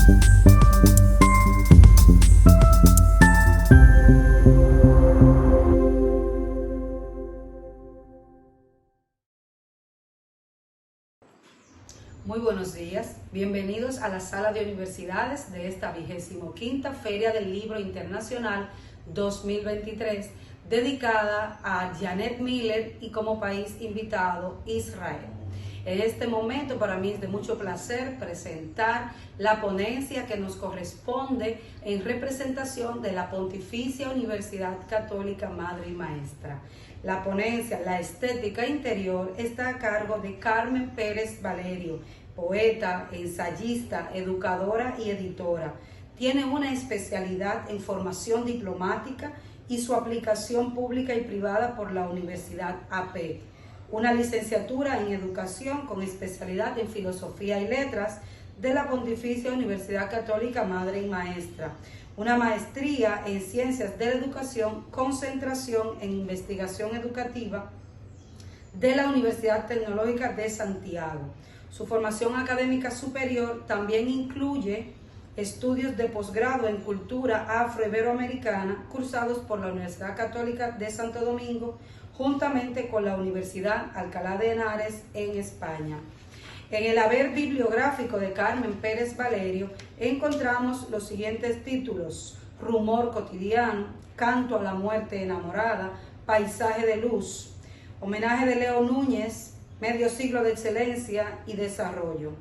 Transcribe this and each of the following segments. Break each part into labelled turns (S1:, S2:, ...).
S1: Muy buenos días, bienvenidos a la sala de universidades de esta 25ª Feria del Libro Internacional 2023, dedicada a Janet Miller y como país invitado Israel. En este momento para mí es de mucho placer presentar la ponencia que nos corresponde en representación de la Pontificia Universidad Católica Madre y Maestra. La ponencia, La Estética Interior, está a cargo de Carmen Pérez Valerio, poeta, ensayista, educadora y editora. Tiene una especialidad en formación diplomática y su aplicación pública y privada por la Universidad AP. Una licenciatura en educación con especialidad en filosofía y letras de la Pontificia Universidad Católica Madre y Maestra. Una maestría en ciencias de la educación, concentración en investigación educativa de la Universidad Tecnológica de Santiago. Su formación académica superior también incluye estudios de posgrado en cultura afro-iberoamericana cursados por la Universidad Católica de Santo Domingo, juntamente con la Universidad Alcalá de Henares en España. En el haber bibliográfico de Carmen Pérez Valerio encontramos los siguientes títulos: Rumor cotidiano, Canto a la muerte enamorada, Paisaje de luz, Homenaje de Leo Núñez, Medio siglo de excelencia y desarrollo.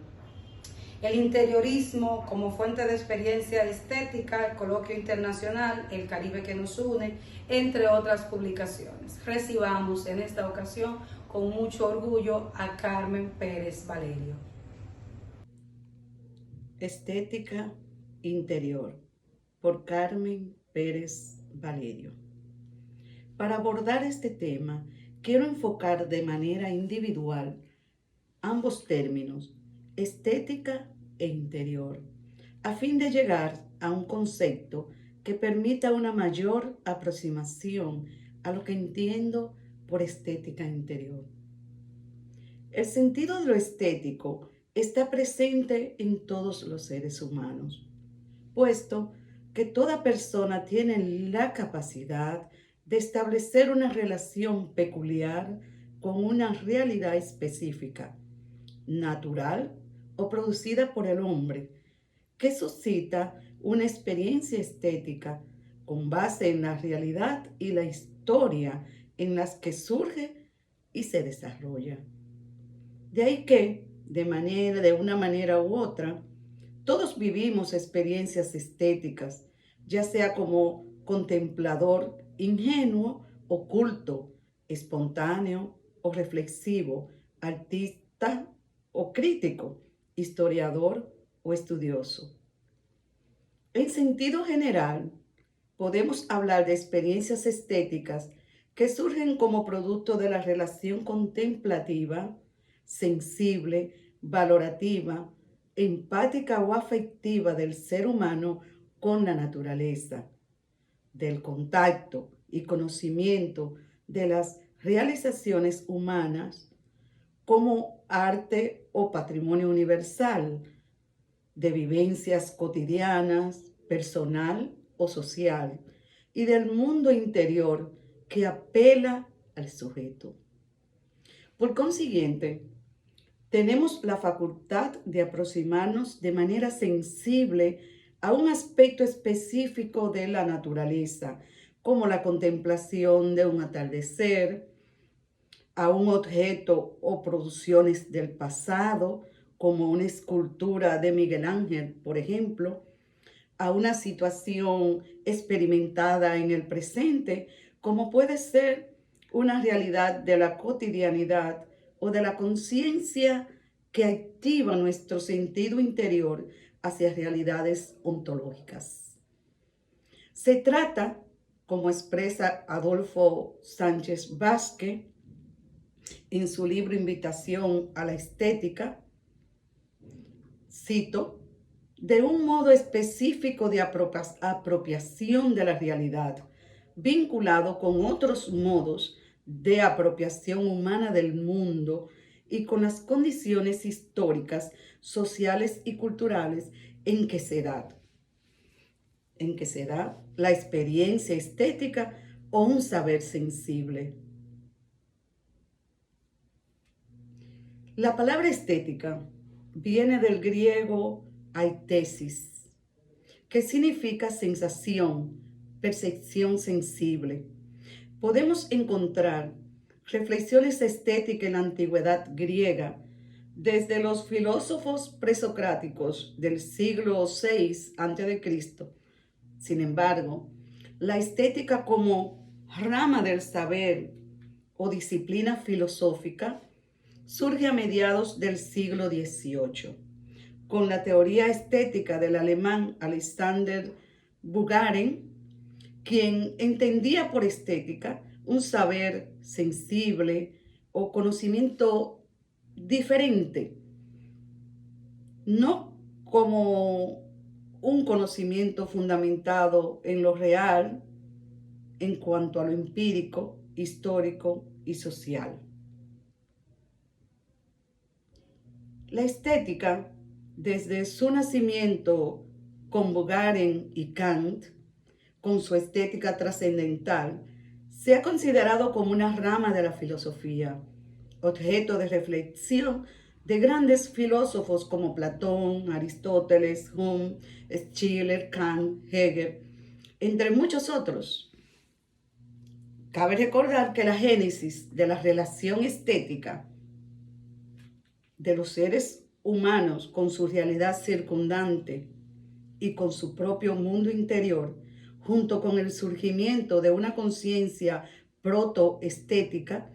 S1: El interiorismo como fuente de experiencia estética, el coloquio internacional, El Caribe que nos une, entre otras publicaciones. Recibamos en esta ocasión con mucho orgullo a Carmen Pérez Valerio.
S2: Estética Interior, por Carmen Pérez Valerio. Para abordar este tema, quiero enfocar de manera individual ambos términos, estética e interior, a fin de llegar a un concepto que permita una mayor aproximación a lo que entiendo por estética interior. El sentido de lo estético está presente en todos los seres humanos, puesto que toda persona tiene la capacidad de establecer una relación peculiar con una realidad específica, natural o producida por el hombre, que suscita una experiencia estética con base en la realidad y la historia en las que surge y se desarrolla. De ahí que, de una manera u otra, todos vivimos experiencias estéticas, ya sea como contemplador ingenuo o culto, espontáneo o reflexivo, artista o crítico, historiador o estudioso. En sentido general, podemos hablar de experiencias estéticas que surgen como producto de la relación contemplativa, sensible, valorativa, empática o afectiva del ser humano con la naturaleza, del contacto y conocimiento de las realizaciones humanas como arte o patrimonio universal, de vivencias cotidianas, personal o social, y del mundo interior que apela al sujeto. Por consiguiente, tenemos la facultad de aproximarnos de manera sensible a un aspecto específico de la naturaleza, como la contemplación de un atardecer, a un objeto o producciones del pasado, como una escultura de Miguel Ángel, por ejemplo, a una situación experimentada en el presente, como puede ser una realidad de la cotidianidad o de la conciencia que activa nuestro sentido interior hacia realidades ontológicas. Se trata, como expresa Adolfo Sánchez Vázquez en su libro Invitación a la Estética, cito, de un modo específico de apropiación de la realidad, vinculado con otros modos de apropiación humana del mundo y con las condiciones históricas, sociales y culturales en que se da, la experiencia estética o un saber sensible. La palabra estética viene del griego aesthesis, que significa sensación, percepción sensible. Podemos encontrar reflexiones estéticas en la antigüedad griega, desde los filósofos presocráticos del siglo VI a.C. Sin embargo, la estética como rama del saber o disciplina filosófica surge a mediados del siglo XVIII, con la teoría estética del alemán Alexander Bugaren, quien entendía por estética un saber sensible o conocimiento diferente, no como un conocimiento fundamentado en lo real en cuanto a lo empírico, histórico y social. La estética, desde su nacimiento con Bugaren y Kant, con su estética trascendental, se ha considerado como una rama de la filosofía, objeto de reflexión de grandes filósofos como Platón, Aristóteles, Hume, Schiller, Kant, Hegel, entre muchos otros. Cabe recordar que la génesis de la relación estética de los seres humanos con su realidad circundante y con su propio mundo interior, junto con el surgimiento de una conciencia protoestética,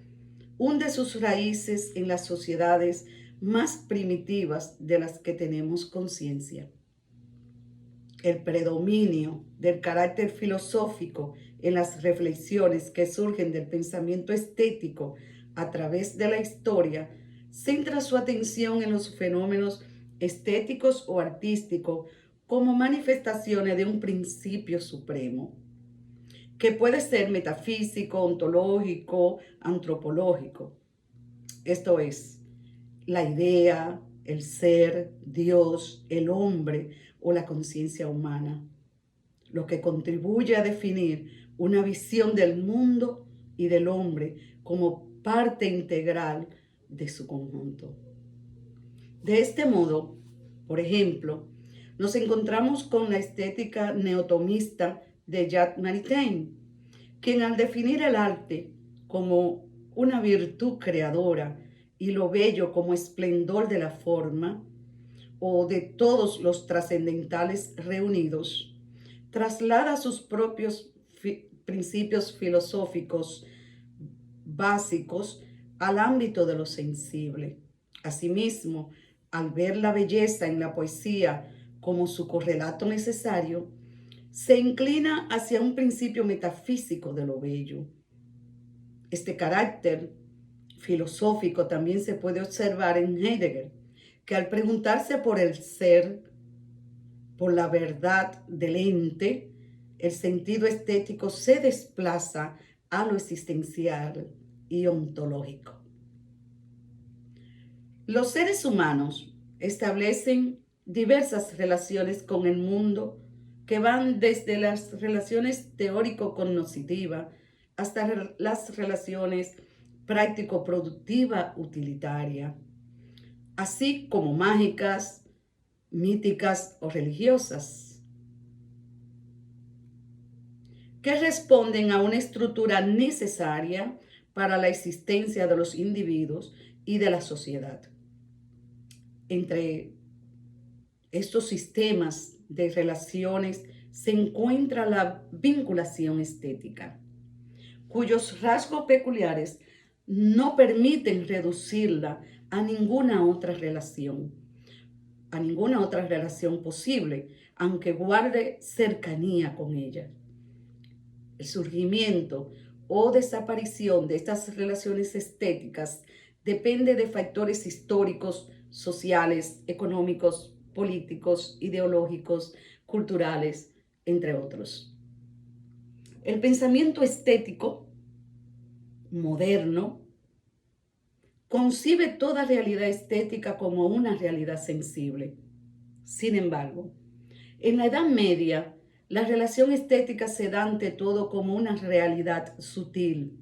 S2: hunde sus raíces en las sociedades más primitivas de las que tenemos conciencia. El predominio del carácter filosófico en las reflexiones que surgen del pensamiento estético a través de la historia centra su atención en los fenómenos estéticos o artísticos como manifestaciones de un principio supremo, que puede ser metafísico, ontológico, antropológico. Esto es, la idea, el ser, Dios, el hombre o la conciencia humana, lo que contribuye a definir una visión del mundo y del hombre como parte integral de su conjunto. De este modo, por ejemplo, nos encontramos con la estética neotomista de Jacques Maritain, quien al definir el arte como una virtud creadora y lo bello como esplendor de la forma o de todos los trascendentales reunidos, traslada sus propios principios filosóficos básicos al ámbito de lo sensible. Asimismo, al ver la belleza en la poesía como su correlato necesario, se inclina hacia un principio metafísico de lo bello. Este carácter filosófico también se puede observar en Heidegger, que al preguntarse por el ser, por la verdad del ente, el sentido estético se desplaza a lo existencial y ontológico. Los seres humanos establecen diversas relaciones con el mundo que van desde las relaciones teórico-cognitivas hasta las relaciones práctico-productiva-utilitaria, así como mágicas, míticas o religiosas, que responden a una estructura necesaria para la existencia de los individuos y de la sociedad. Entre estos sistemas de relaciones se encuentra la vinculación estética, cuyos rasgos peculiares no permiten reducirla a ninguna otra relación posible, aunque guarde cercanía con ella. El surgimiento o desaparición de estas relaciones estéticas depende de factores históricos, sociales, económicos, políticos, ideológicos, culturales, entre otros. El pensamiento estético moderno concibe toda realidad estética como una realidad sensible. Sin embargo, en la Edad Media, la relación estética se da ante todo como una realidad sutil,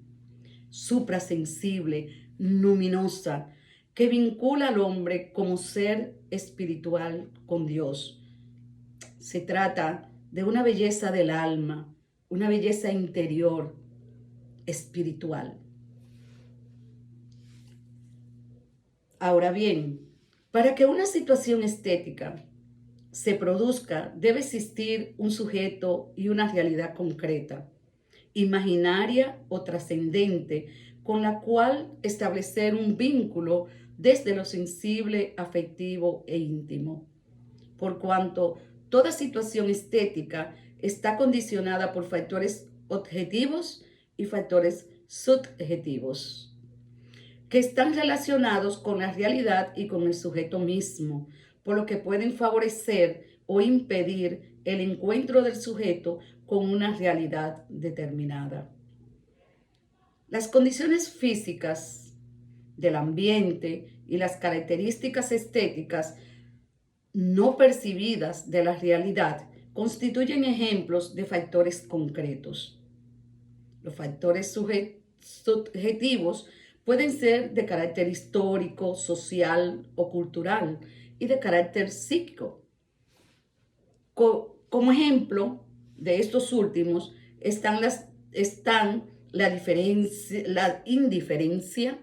S2: suprasensible, luminosa, que vincula al hombre como ser espiritual con Dios. Se trata de una belleza del alma, una belleza interior, espiritual. Ahora bien, para que una situación estética se produzca, debe existir un sujeto y una realidad concreta, imaginaria o trascendente, con la cual establecer un vínculo desde lo sensible, afectivo e íntimo. Por cuanto toda situación estética está condicionada por factores objetivos y factores subjetivos, que están relacionados con la realidad y con el sujeto mismo, por lo que pueden favorecer o impedir el encuentro del sujeto con una realidad determinada. Las condiciones físicas del ambiente y las características estéticas no percibidas de la realidad constituyen ejemplos de factores concretos. Los factores subjetivos pueden ser de carácter histórico, social o cultural y de carácter psíquico. Como ejemplo de estos últimos están la indiferencia,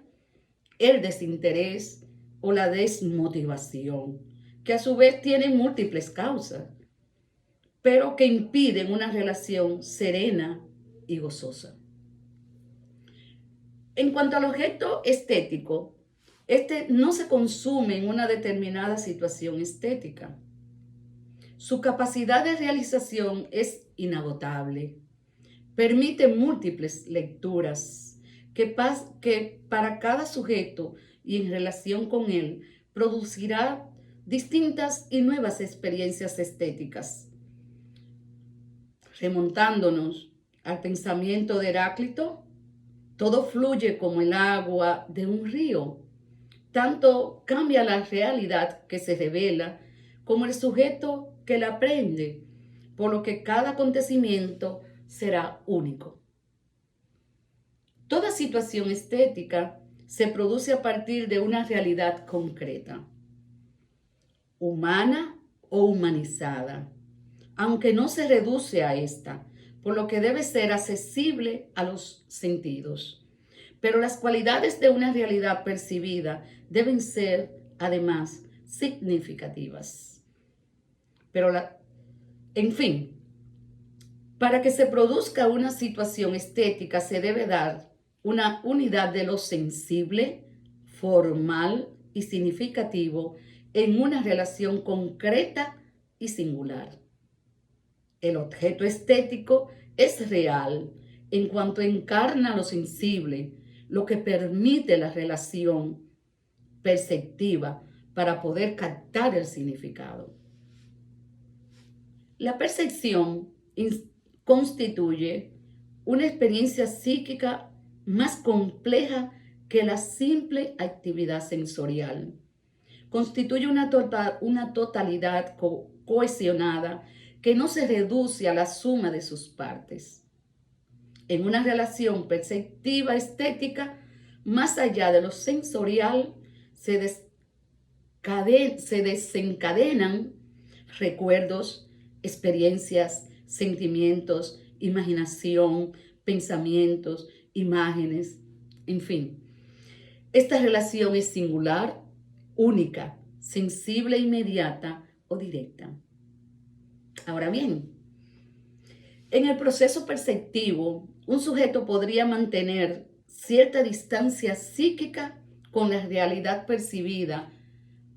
S2: el desinterés o la desmotivación, que a su vez tienen múltiples causas, pero que impiden una relación serena y gozosa. En cuanto al objeto estético, este no se consume en una determinada situación estética. Su capacidad de realización es inagotable. Permite múltiples lecturas que para cada sujeto y en relación con él producirá distintas y nuevas experiencias estéticas. Remontándonos al pensamiento de Heráclito, todo fluye como el agua de un río. Tanto cambia la realidad que se revela como el sujeto que la aprende, por lo que cada acontecimiento será único. Toda situación estética se produce a partir de una realidad concreta, humana o humanizada, aunque no se reduce a esta, por lo que debe ser accesible a los sentidos. Pero las cualidades de una realidad percibida deben ser, además, significativas. En fin, para que se produzca una situación estética se debe dar una unidad de lo sensible, formal y significativo en una relación concreta y singular. El objeto estético es real en cuanto encarna lo sensible, lo que permite la relación perceptiva para poder captar el significado. La percepción constituye una experiencia psíquica más compleja que la simple actividad sensorial. Constituye una totalidad cohesionada que no se reduce a la suma de sus partes. En una relación perceptiva estética, más allá de lo sensorial, se desencadenan recuerdos, experiencias, sentimientos, imaginación, pensamientos, imágenes, en fin. Esta relación es singular, única, sensible, inmediata o directa. Ahora bien, en el proceso perceptivo, un sujeto podría mantener cierta distancia psíquica con la realidad percibida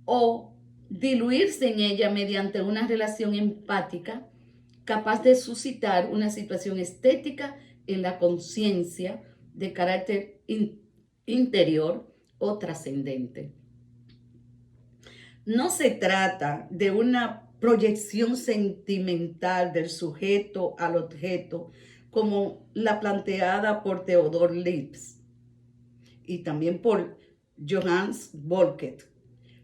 S2: o diluirse en ella mediante una relación empática capaz de suscitar una situación estética en la conciencia de carácter interior o trascendente. No se trata de una proyección sentimental del sujeto al objeto como la planteada por Theodor Lipps y también por Johannes Volket.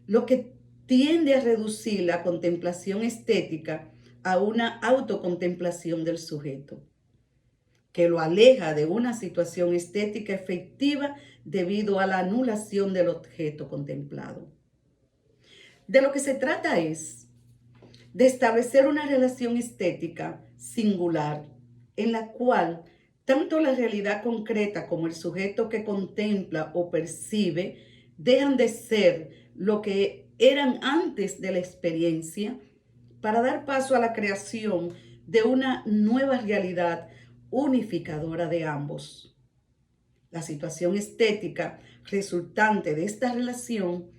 S2: Lo que tiende a reducir la contemplación estética a una autocontemplación del sujeto, que lo aleja de una situación estética efectiva debido a la anulación del objeto contemplado. De lo que se trata es de establecer una relación estética singular en la cual tanto la realidad concreta como el sujeto que contempla o percibe dejan de ser lo que eran antes de la experiencia para dar paso a la creación de una nueva realidad unificadora de ambos. La situación estética resultante de esta relación,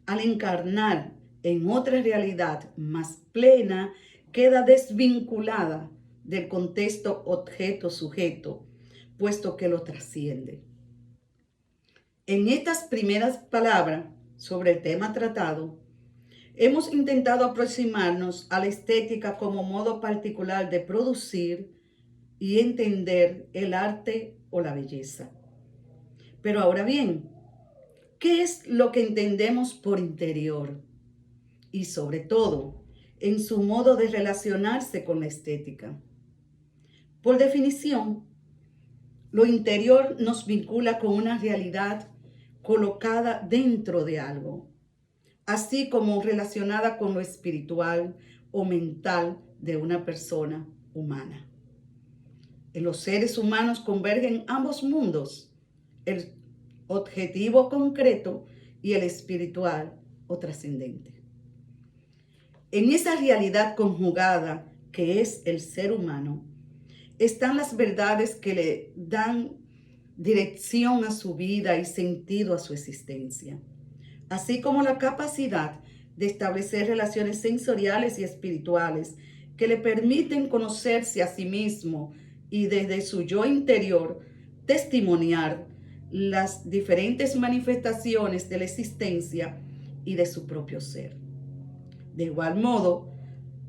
S2: al encarnar en otra realidad más plena, queda desvinculada del contexto objeto-sujeto, puesto que lo trasciende. En estas primeras palabras sobre el tema tratado, hemos intentado aproximarnos a la estética como modo particular de producir y entender el arte o la belleza. Pero ahora bien, ¿qué es lo que entendemos por interior? Y sobre todo, en su modo de relacionarse con la estética. Por definición, lo interior nos vincula con una realidad colocada dentro de algo, así como relacionada con lo espiritual o mental de una persona humana. En los seres humanos convergen ambos mundos, el objetivo concreto y el espiritual o trascendente. En esa realidad conjugada que es el ser humano, están las verdades que le dan dirección a su vida y sentido a su existencia, así como la capacidad de establecer relaciones sensoriales y espirituales que le permiten conocerse a sí mismo y desde su yo interior testimoniar las diferentes manifestaciones de la existencia y de su propio ser. De igual modo,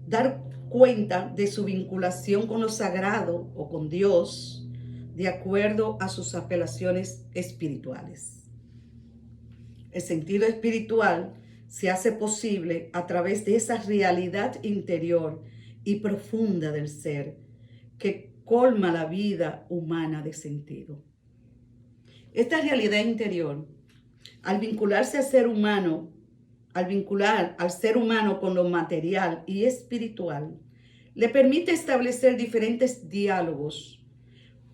S2: dar cuenta de su vinculación con lo sagrado o con Dios, de acuerdo a sus apelaciones espirituales. El sentido espiritual se hace posible a través de esa realidad interior y profunda del ser que colma la vida humana de sentido. Esta realidad interior, al vincularse al ser humano, al vincular al ser humano con lo material y espiritual, le permite establecer diferentes diálogos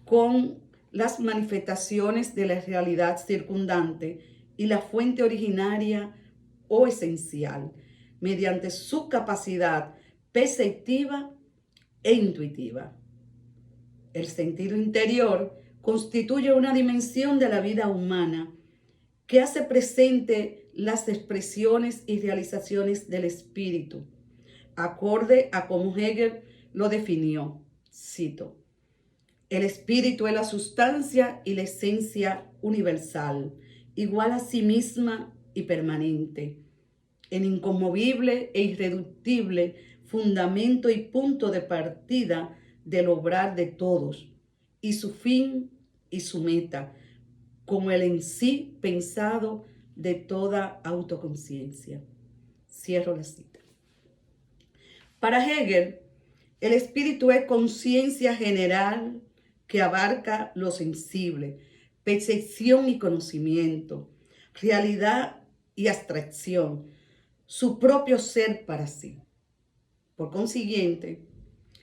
S2: con las manifestaciones de la realidad circundante y la fuente originaria o esencial, mediante su capacidad perceptiva e intuitiva. El sentido interior constituye una dimensión de la vida humana que hace presente las expresiones y realizaciones del espíritu, acorde a como Hegel lo definió. Cito: el espíritu es la sustancia y la esencia universal, igual a sí misma y permanente, en inconmovible e irreductible fundamento y punto de partida del obrar de todos, y su fin y su meta, como el en sí pensado de toda autoconciencia. Cierro la cita. Para Hegel, el espíritu es conciencia general que abarca lo sensible, percepción y conocimiento, realidad y abstracción, su propio ser para sí. Por consiguiente,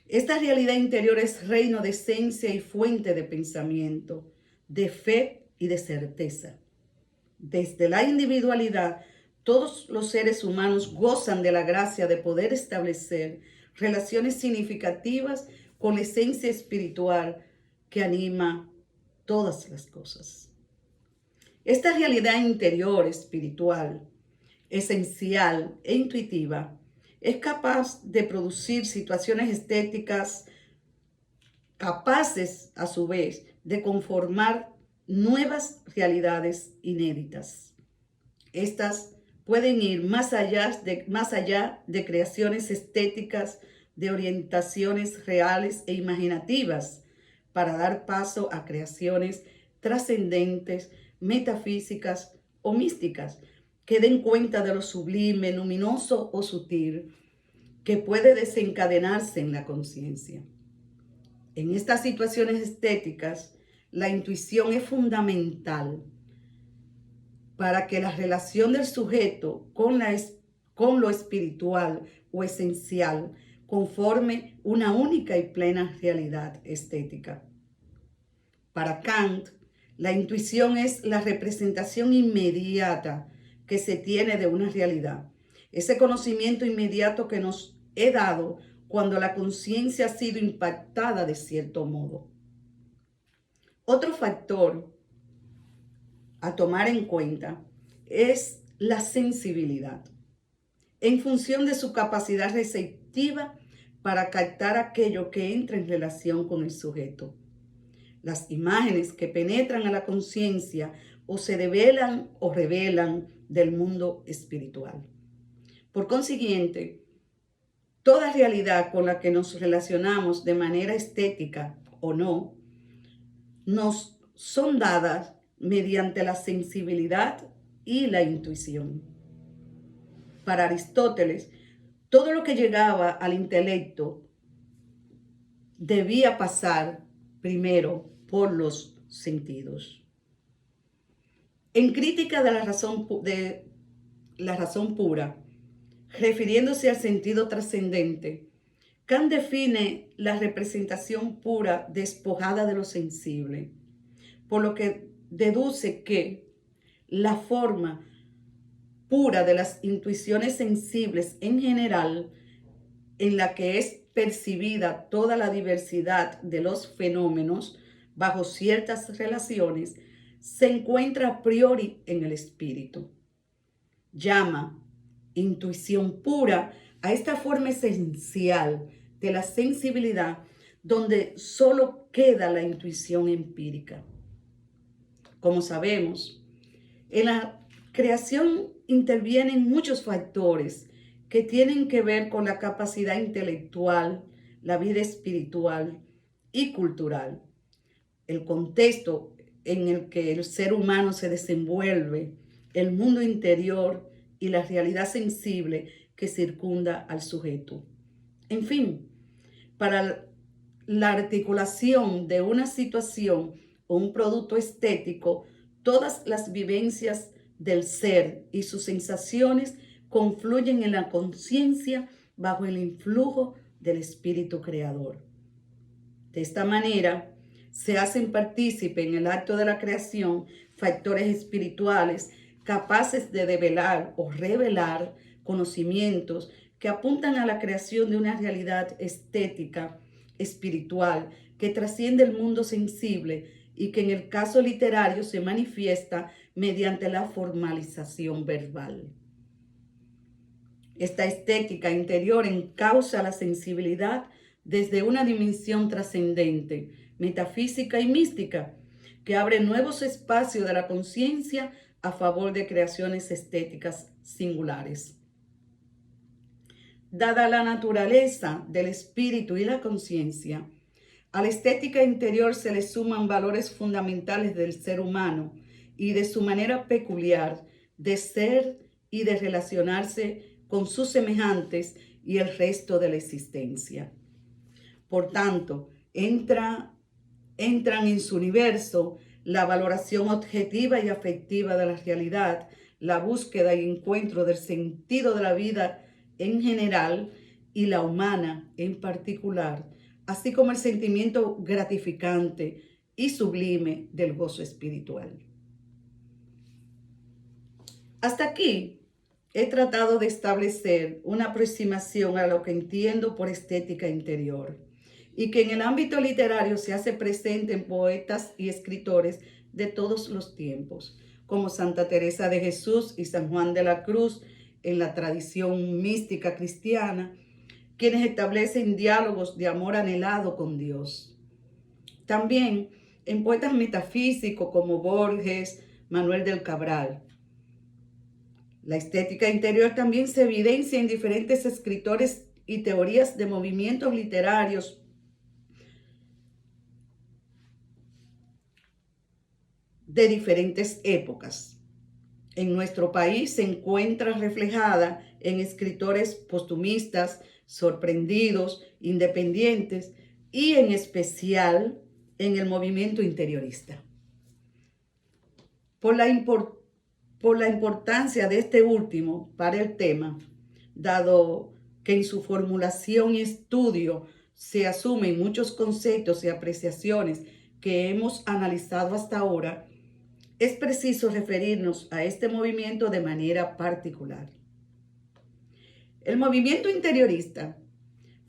S2: esta realidad interior es reino de esencia y fuente de pensamiento, de fe y de certeza. Desde la individualidad, todos los seres humanos gozan de la gracia de poder establecer relaciones significativas con la esencia espiritual que anima todas las cosas. Esta realidad interior espiritual, esencial e intuitiva, es capaz de producir situaciones estéticas capaces, a su vez, de conformar nuevas realidades inéditas. Estas pueden ir más allá de creaciones estéticas, de orientaciones reales e imaginativas, para dar paso a creaciones trascendentes, metafísicas o místicas, que den cuenta de lo sublime, luminoso o sutil que puede desencadenarse en la conciencia. En estas situaciones estéticas, la intuición es fundamental para que la relación del sujeto con lo espiritual o esencial conforme una única y plena realidad estética. Para Kant, la intuición es la representación inmediata que se tiene de una realidad. Ese conocimiento inmediato que nos es dado cuando la conciencia ha sido impactada de cierto modo. Otro factor a tomar en cuenta es la sensibilidad, en función de su capacidad receptiva para captar aquello que entra en relación con el sujeto. Las imágenes que penetran a la conciencia o se develan o revelan del mundo espiritual. Por consiguiente, toda realidad con la que nos relacionamos de manera estética o no, nos son dadas mediante la sensibilidad y la intuición. Para Aristóteles, todo lo que llegaba al intelecto debía pasar primero por los sentidos. En crítica de la razón pura, refiriéndose al sentido trascendente, Kant define la representación pura despojada de lo sensible, por lo que deduce que la forma pura de las intuiciones sensibles en general, en la que es percibida toda la diversidad de los fenómenos bajo ciertas relaciones, se encuentra a priori en el espíritu. Llama intuición pura a esta forma esencial de la sensibilidad donde solo queda la intuición empírica. Como sabemos, en la creación intervienen muchos factores que tienen que ver con la capacidad intelectual, la vida espiritual y cultural, el contexto en el que el ser humano se desenvuelve, el mundo interior y la realidad sensible que circunda al sujeto. En fin, para la articulación de una situación o un producto estético, todas las vivencias del ser y sus sensaciones confluyen en la conciencia bajo el influjo del espíritu creador. De esta manera, se hacen partícipe en el acto de la creación factores espirituales capaces de develar o revelar conocimientos que apuntan a la creación de una realidad estética, espiritual, que trasciende el mundo sensible y que en el caso literario se manifiesta mediante la formalización verbal. Esta estética interior encausa la sensibilidad desde una dimensión trascendente, metafísica y mística, que abre nuevos espacios de la conciencia a favor de creaciones estéticas singulares. Dada la naturaleza del espíritu y la conciencia, a la estética interior se le suman valores fundamentales del ser humano y de su manera peculiar de ser y de relacionarse con sus semejantes y el resto de la existencia. Por tanto, entran en su universo la valoración objetiva y afectiva de la realidad, la búsqueda y encuentro del sentido de la vida en general y la humana en particular, así como el sentimiento gratificante y sublime del gozo espiritual. Hasta aquí he tratado de establecer una aproximación a lo que entiendo por estética interior y que en el ámbito literario se hace presente en poetas y escritores de todos los tiempos, como Santa Teresa de Jesús y San Juan de la Cruz en la tradición mística cristiana, quienes establecen diálogos de amor anhelado con Dios. También en poetas metafísicos como Borges, Manuel del Cabral. La estética interior también se evidencia en diferentes escritores y teorías de movimientos literarios de diferentes épocas. en nuestro país se encuentra reflejada en escritores postumistas, sorprendidos, independientes y en especial en el movimiento interiorista. Por la importancia de este último para el tema, dado que en su formulación y estudio se asumen muchos conceptos y apreciaciones que hemos analizado hasta ahora, es preciso referirnos a este movimiento de manera particular. El movimiento interiorista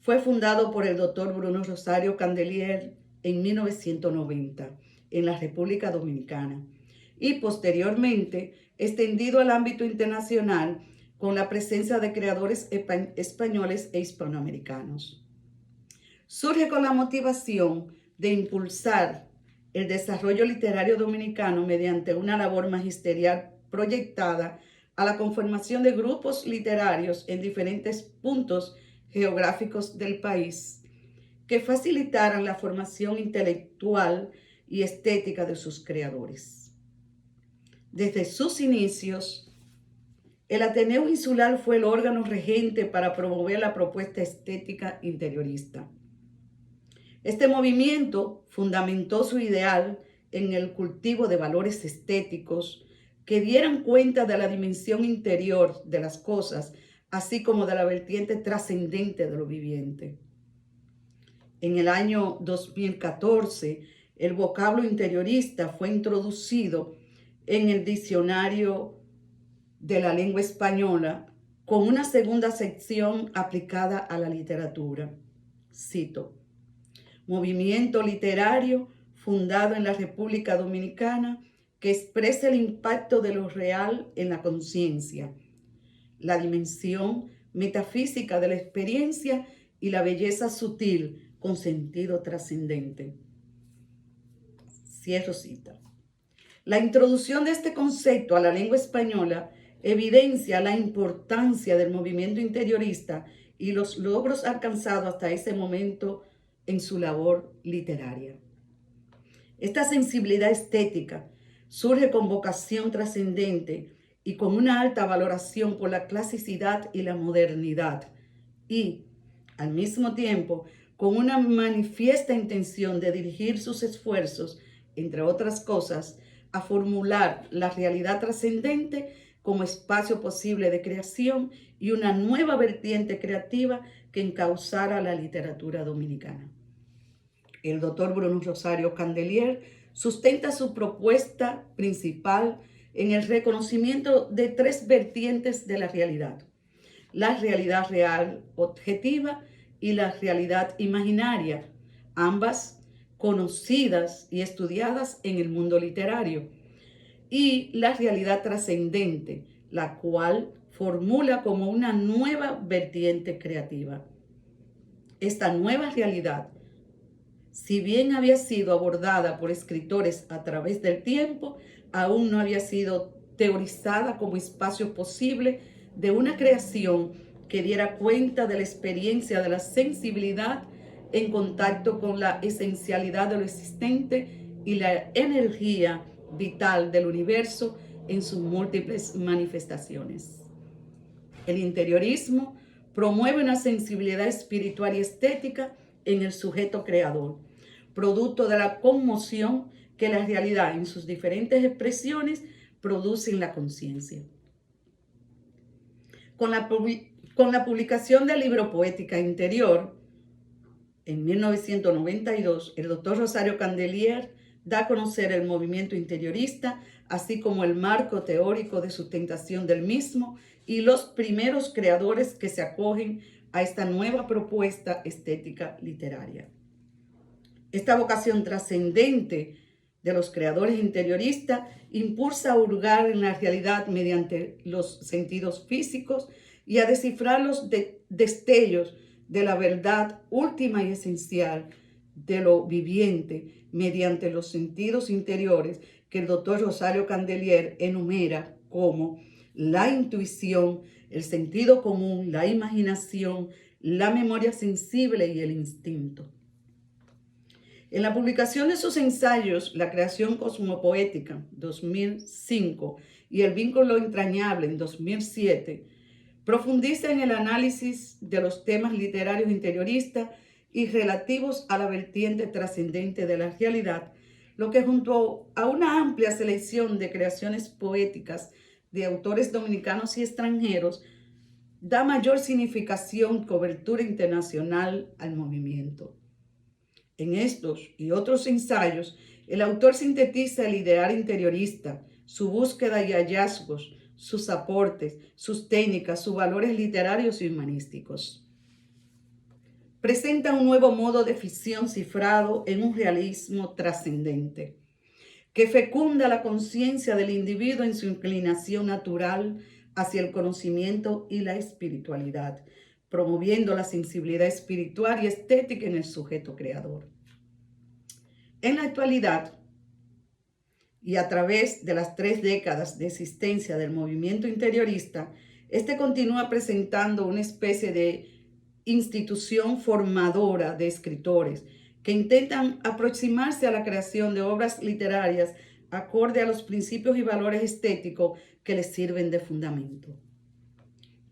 S2: fue fundado por el doctor Bruno Rosario Candelier en 1990 en la República Dominicana y posteriormente extendido al ámbito internacional con la presencia de creadores españoles e hispanoamericanos. Surge con la motivación de impulsar el desarrollo literario dominicano mediante una labor magisterial proyectada a la conformación de grupos literarios en diferentes puntos geográficos del país que facilitaran la formación intelectual y estética de sus creadores. Desde sus inicios, el Ateneo Insular fue el órgano regente para promover la propuesta estética interiorista. Este movimiento fundamentó su ideal en el cultivo de valores estéticos que dieran cuenta de la dimensión interior de las cosas, así como de la vertiente trascendente de lo viviente. En el año 2014, el vocablo interiorista fue introducido en el diccionario de la lengua española con una segunda sección aplicada a la literatura. Cito: movimiento literario fundado en la República Dominicana que expresa el impacto de lo real en la conciencia, la dimensión metafísica de la experiencia y la belleza sutil con sentido trascendente. Cierro cita. La introducción de este concepto a la lengua española evidencia la importancia del movimiento interiorista y los logros alcanzados hasta ese momento en su labor literaria. Esta sensibilidad estética surge con vocación trascendente y con una alta valoración por la clasicidad y la modernidad, y, al mismo tiempo, con una manifiesta intención de dirigir sus esfuerzos, entre otras cosas, a formular la realidad trascendente como espacio posible de creación y una nueva vertiente creativa que encauzara la literatura dominicana. El doctor Bruno Rosario Candelier sustenta su propuesta principal en el reconocimiento de tres vertientes de la realidad: la realidad real objetiva y la realidad imaginaria, ambas conocidas y estudiadas en el mundo literario, y la realidad trascendente, la cual formula como una nueva vertiente creativa. Esta nueva realidad, si bien había sido abordada por escritores a través del tiempo, aún no había sido teorizada como espacio posible de una creación que diera cuenta de la experiencia de la sensibilidad en contacto con la esencialidad de lo existente y la energía vital del universo en sus múltiples manifestaciones. El interiorismo promueve una sensibilidad espiritual y estética en el sujeto creador, producto de la conmoción que la realidad en sus diferentes expresiones produce en la conciencia. Con la publicación del libro Poética Interior, en 1992, el doctor Rosario Candelier da a conocer el movimiento interiorista, así como el marco teórico de sustentación del mismo y los primeros creadores que se acogen a esta nueva propuesta estética literaria. Esta vocación trascendente de los creadores interioristas impulsa a hurgar en la realidad mediante los sentidos físicos y a descifrar los destellos de la verdad última y esencial de lo viviente mediante los sentidos interiores que el doctor Rosario Candelier enumera como la intuición, el sentido común, la imaginación, la memoria sensible y el instinto. En la publicación de sus ensayos, La creación cosmopoética, 2005, y el vínculo entrañable en 2007, profundiza en el análisis de los temas literarios interioristas y relativos a la vertiente trascendente de la realidad, lo que junto a una amplia selección de creaciones poéticas de autores dominicanos y extranjeros, da mayor significación y cobertura internacional al movimiento. En estos y otros ensayos, el autor sintetiza el ideal interiorista, su búsqueda y hallazgos, sus aportes, sus técnicas, sus valores literarios y humanísticos. Presenta un nuevo modo de ficción cifrado en un realismo trascendente, que fecunda la conciencia del individuo en su inclinación natural hacia el conocimiento y la espiritualidad, promoviendo la sensibilidad espiritual y estética en el sujeto creador. En la actualidad, y a través de las 3 décadas de existencia del movimiento interiorista, este continúa presentando una especie de institución formadora de escritores que intentan aproximarse a la creación de obras literarias acorde a los principios y valores estéticos que les sirven de fundamento.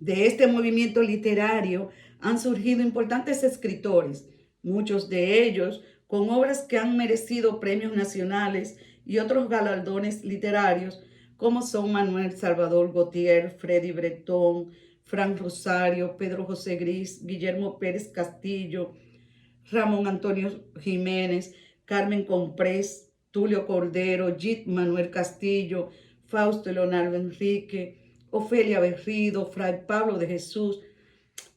S2: De este movimiento literario han surgido importantes escritores, muchos de ellos con obras que han merecido premios nacionales y otros galardones literarios, como son Manuel Salvador Gautier, Freddy Bretón, Fran Rosario, Pedro José Gris, Guillermo Pérez Castillo, Ramón Antonio Jiménez, Carmen Comprés, Tulio Cordero, Git Manuel Castillo, Fausto Leonardo Enrique, Ofelia Berrido, Fray Pablo de Jesús,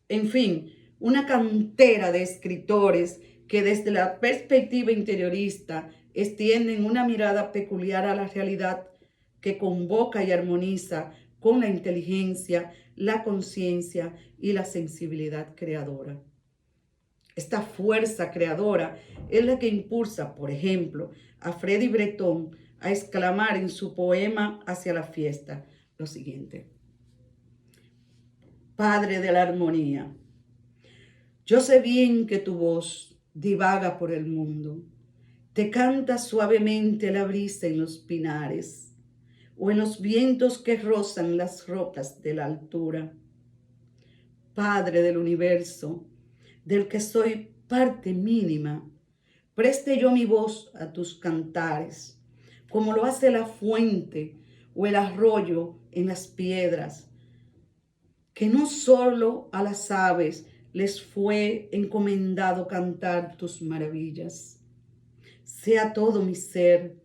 S2: en fin, una cantera de escritores que desde la perspectiva interiorista extienden una mirada peculiar a la realidad que convoca y armoniza con la inteligencia, la conciencia y la sensibilidad creadora. Esta fuerza creadora es la que impulsa, por ejemplo, a Freddy Bretón a exclamar en su poema Hacia la fiesta lo siguiente: Padre de la armonía, yo sé bien que tu voz divaga por el mundo, te canta suavemente la brisa en los pinares o en los vientos que rozan las rocas de la altura. Padre del universo, del que soy parte mínima, preste yo mi voz a tus cantares, como lo hace la fuente o el arroyo en las piedras, que no solo a las aves les fue encomendado cantar tus maravillas. Sea todo mi ser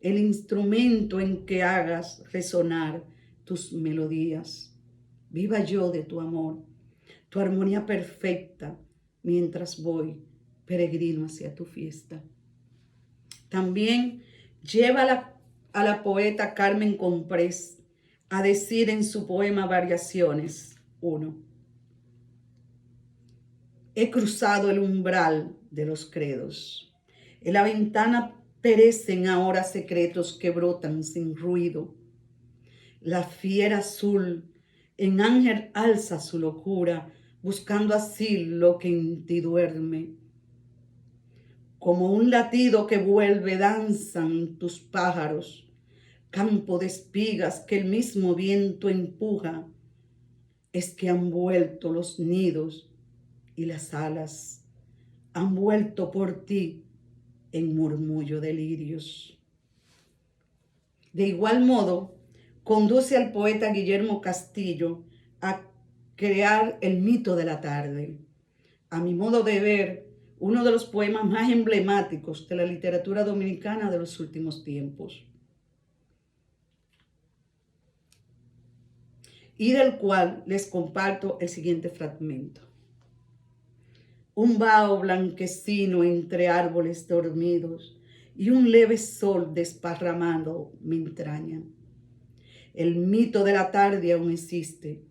S2: el instrumento en que hagas resonar tus melodías. Viva yo de tu amor, tu armonía perfecta, mientras voy peregrino hacia tu fiesta. También lleva a la poeta Carmen Comprés a decir en su poema Variaciones 1: he cruzado el umbral de los credos. En la ventana perecen ahora secretos que brotan sin ruido. La fiera azul en ángel alza su locura, buscando así lo que en ti duerme. Como un latido que vuelve danzan tus pájaros, campo de espigas que el mismo viento empuja. Es que han vuelto los nidos y las alas, han vuelto por ti en murmullo de lirios. De igual modo, conduce al poeta Guillermo Castillo a crear el mito de la tarde. A mi modo de ver, uno de los poemas más emblemáticos de la literatura dominicana de los últimos tiempos, y del cual les comparto el siguiente fragmento. Un vaho blanquecino entre árboles dormidos y un leve sol desparramado me entrañan. El mito de la tarde aún existe.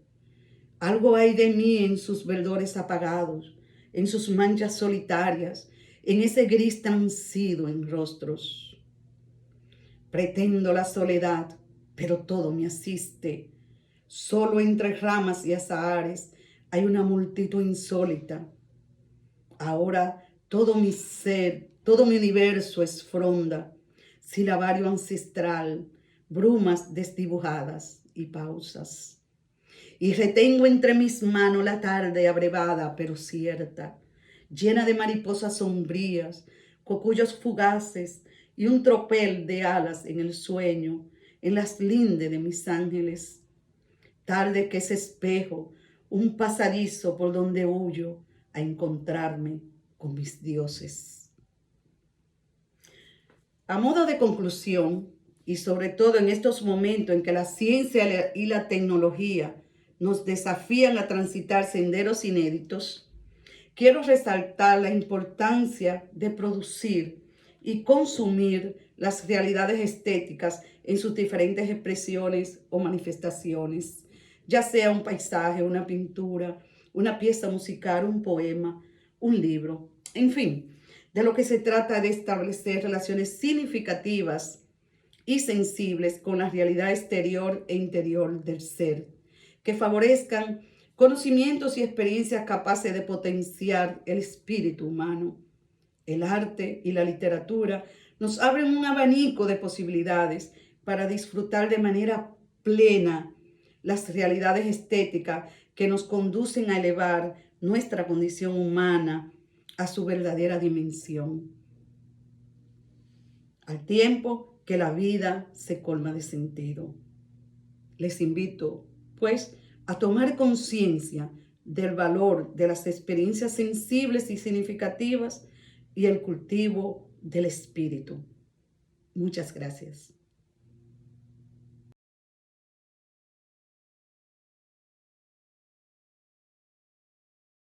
S2: Algo hay de mí en sus verdores apagados, en sus manchas solitarias, en ese gris transido en rostros. Pretendo la soledad, pero todo me asiste. Solo entre ramas y azahares hay una multitud insólita. Ahora todo mi ser, todo mi universo es fronda, silabario ancestral, brumas desdibujadas y pausas. Y retengo entre mis manos la tarde abrevada pero cierta, llena de mariposas sombrías, cocuyos fugaces y un tropel de alas en el sueño, en las lindes de mis ángeles. Tarde que es espejo, un pasadizo por donde huyo a encontrarme con mis dioses. A modo de conclusión, y sobre todo en estos momentos en que la ciencia y la tecnología nos desafían a transitar senderos inéditos, quiero resaltar la importancia de producir y consumir las realidades estéticas en sus diferentes expresiones o manifestaciones, ya sea un paisaje, una pintura, una pieza musical, un poema, un libro, en fin, de lo que se trata de establecer relaciones significativas y sensibles con la realidad exterior e interior del ser, que favorezcan conocimientos y experiencias capaces de potenciar el espíritu humano. El arte y la literatura nos abren un abanico de posibilidades para disfrutar de manera plena las realidades estéticas que nos conducen a elevar nuestra condición humana a su verdadera dimensión, al tiempo que la vida se colma de sentido. Les invito, pues, a tomar conciencia del valor de las experiencias sensibles y significativas y el cultivo del espíritu. Muchas gracias.